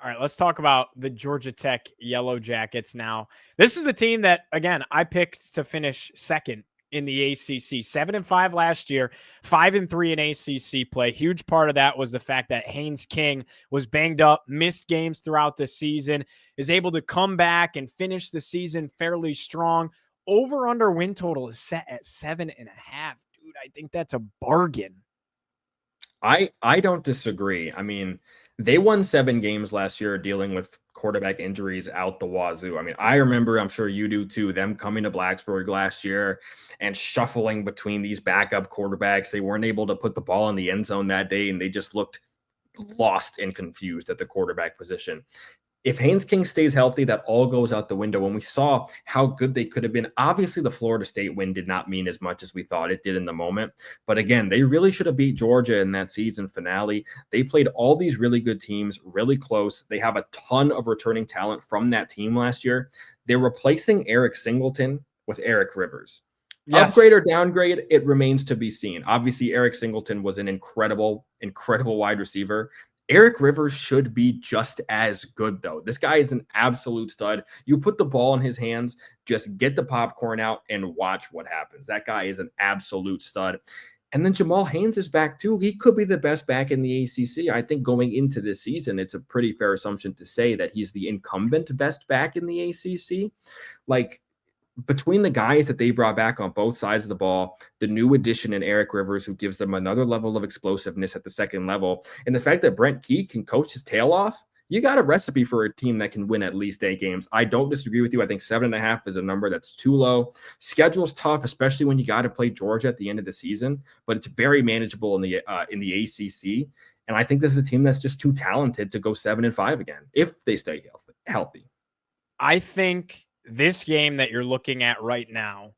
All right, let's talk about the Georgia Tech Yellow Jackets now. This is the team that, again, I picked to finish second in the ACC. 7-5 last year, 5-3 in ACC play. Huge part of that was the fact that Haynes King was banged up, missed games throughout the season, is able to come back and finish the season fairly strong. Over under win total is set at 7.5. Dude, I think that's a bargain. I don't disagree. I mean, they won 7 games last year dealing with quarterback injuries out the wazoo. I mean, I remember, I'm sure you do too, them coming to Blacksburg last year and shuffling between these backup quarterbacks. They weren't able to put the ball in the end zone that day, and they just looked lost and confused at the quarterback position. If Haynes King stays healthy, that all goes out the window. When we saw how good they could have been, obviously the Florida State win did not mean as much as we thought it did in the moment. But again, they really should have beat Georgia in that season finale. They played all these really good teams, really close. They have a ton of returning talent from that team last year. They're replacing Eric Singleton with Eric Rivers. Yes. Upgrade or downgrade, it remains to be seen. Obviously, Eric Singleton was an incredible wide receiver. Eric Rivers should be just as good, though. This guy is an absolute stud. You put the ball in his hands, just get the popcorn out and watch what happens. That guy is an absolute stud. And then Jamal Haynes is back, too. He could be the best back in the ACC. I think going into this season, it's a pretty fair assumption to say that he's the incumbent best back in the ACC. Like, between the guys that they brought back on both sides of the ball, the new addition in Eric Rivers, who gives them another level of explosiveness at the second level, and the fact that Brent Key can coach his tail off, you got a recipe for a team that can win at least 8 games. I don't disagree with you. I think 7.5 is a number that's too low. Schedule's tough, especially when you got to play Georgia at the end of the season, but it's very manageable in the ACC. And I think this is a team that's just too talented to go 7-5 again if they stay healthy. I think this game that you're looking at right now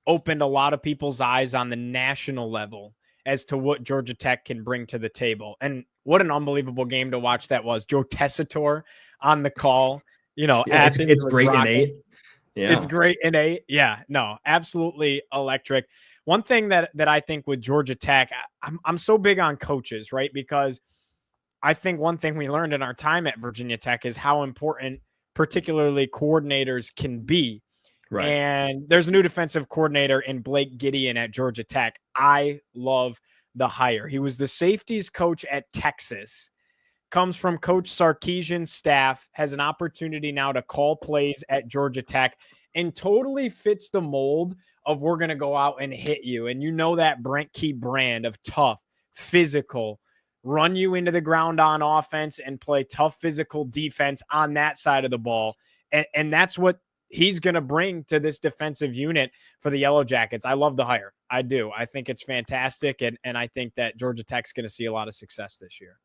opened a lot of people's eyes on the national level as to what Georgia Tech can bring to the table. And what an unbelievable game to watch that was. Joe Tessitore on the call. You know, yeah, it's great in 8. Yeah. It's great in 8. Yeah, no, absolutely electric. One thing that I think with Georgia Tech, I'm so big on coaches, right? Because I think one thing we learned in our time at Virginia Tech is how important particularly coordinators can be. Right. And there's a new defensive coordinator in Blake Gideon at Georgia Tech. I love the hire. He was the safeties coach at Texas, comes from Coach Sarkisian's staff, has an opportunity now to call plays at Georgia Tech, and totally fits the mold of we're going to go out and hit you. And you know that Brent Key brand of tough, physical, run you into the ground on offense and play tough physical defense on that side of the ball. And that's what he's going to bring to this defensive unit for the Yellow Jackets. I love the hire. I do. I think it's fantastic. And I think that Georgia Tech's going to see a lot of success this year.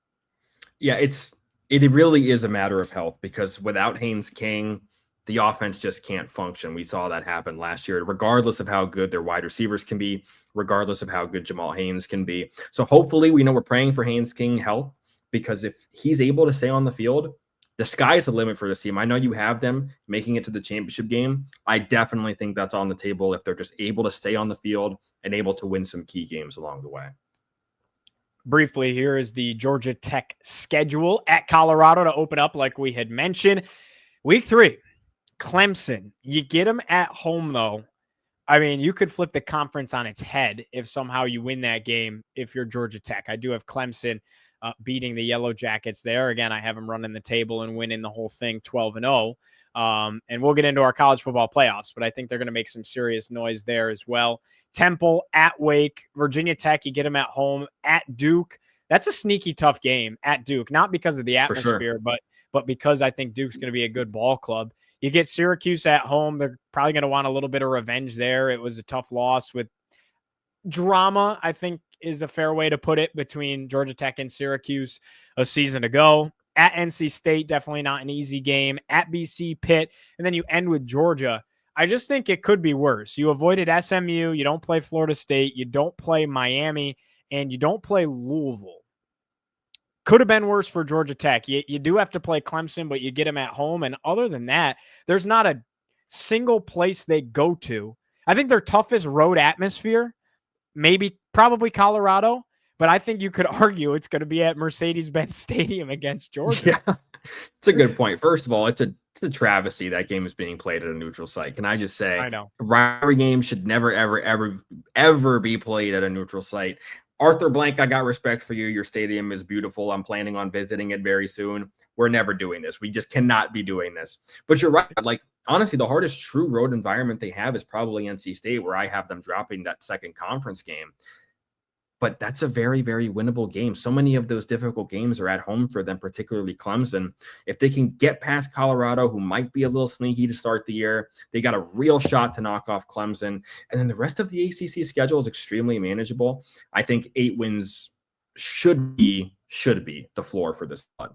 Yeah, it really is a matter of health, because without Haynes King, the offense just can't function. We saw that happen last year, regardless of how good their wide receivers can be, regardless of how good Jamal Haynes can be. So hopefully, we're praying for Haynes King health, because if he's able to stay on the field, the sky's the limit for this team. I know you have them making it to the championship game. I definitely think that's on the table if they're just able to stay on the field and able to win some key games along the way. Briefly, here is the Georgia Tech schedule at Colorado to open up, like we had mentioned. Week 3. Clemson, you get them at home, though. I mean, you could flip the conference on its head if somehow you win that game if you're Georgia Tech. I do have Clemson beating the Yellow Jackets there. Again, I have them running the table and winning the whole thing 12-0. And we'll get into our college football playoffs, but I think they're going to make some serious noise there as well. Temple at Wake, Virginia Tech, you get them at home, at Duke. That's a sneaky tough game at Duke, not because of the atmosphere, but because I think Duke's going to be a good ball club. You get Syracuse at home. They're probably going to want a little bit of revenge there. It was a tough loss with drama, I think is a fair way to put it, between Georgia Tech and Syracuse a season ago. At NC State, definitely not an easy game. At BC, Pitt, and then you end with Georgia. I just think it could be worse. You avoided SMU. You don't play Florida State. You don't play Miami, and you don't play Louisville. Could have been worse for Georgia Tech. You do have to play Clemson, but you get them at home. And other than that, there's not a single place they go to. I think their toughest road atmosphere, probably Colorado, but I think you could argue it's going to be at Mercedes-Benz Stadium against Georgia. Yeah. It's a good point. First of all, it's a travesty that game is being played at a neutral site. Can I just say, I know. rivalry games should never, ever be played at a neutral site. Arthur Blank, I got respect for you. Your stadium is beautiful. I'm planning on visiting it very soon. We're never doing this. We just cannot be doing this. But you're right. Like, honestly, the hardest true road environment they have is probably NC State, where I have them dropping that second conference game. But that's a very, very winnable game. So many of those difficult games are at home for them, particularly Clemson. If they can get past Colorado, who might be a little sneaky to start the year, they got a real shot to knock off Clemson. And then the rest of the ACC schedule is extremely manageable. I think 8 wins should be the floor for this one.